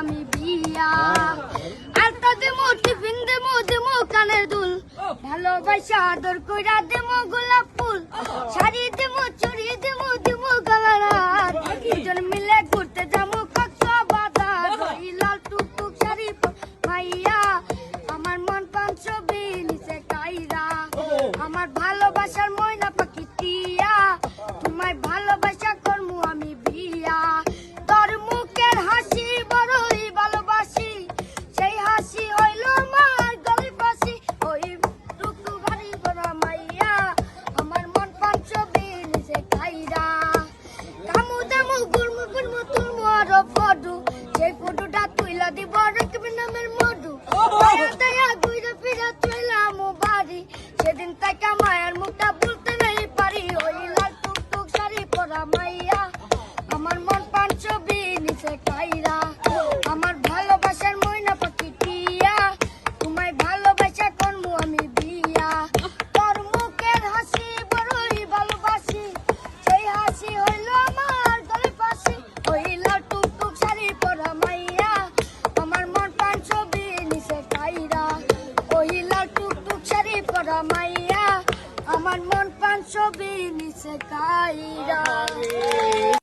আমি বিয়া। আলতা দেমো টিফিন দেমো কানের দুল, ভালোবাসা আদর কইরা দেমো গোলাপ ফুল, শাড়ি দেমো চুড়ি দেমো গলার হার, দুজন মিলে ঘুরতে যাবো কক্সবাজার। ওই লাল টুকটুক শাড়ি মাইয়া আমার মন প্রাণ ছবি নিচে কাইরা, আমার ভালোবাসার ময়না পাখি টিয়া, তোমায় ভালোবাসা করমু আমি বিয়া। তোর মুখের হাসি বড়ই ভালোবাসি, সেই হাসি হইল আমার গলায় ফাঁসি। ওই টুকটুক বাড়ি বড় মাইয়া আমার মন প্রাণ ছবি নিচে কাইরা, কামু দামু গুরমু তুলমু আরো ফটো, সেই ফটোটা তুইলা দিব রাখবি নামের মধু। দয়া ঘুরে ফিরে তুইলাম বাড়ি, সেদিন তাকে মায়ের মুখটা বলতে নাই পারি। ওই লাল টুকটুক শাড়ি পরা মাইয়া আমার মন প্রাণ ছবি নিচে কাইরা, আমার ভালোবাসার ময়না পাখি টিয়া, তোমায় ভালোবাসা করমু আমি বিয়া। তোর মুখের হাসি বড়ই ভালোবাসি, সেই হাসি হইল আমার গলায় ফাঁসি। ওই লাল টুকটুক শাড়ি পরা মাইয়া আমার মন প্রাণ ছবি নিচে কাইরা, ওই লাল টুকটুক শাড়ি পরা মাইয়া আমার মন প্রাণ ছবি নিচে কাইরা।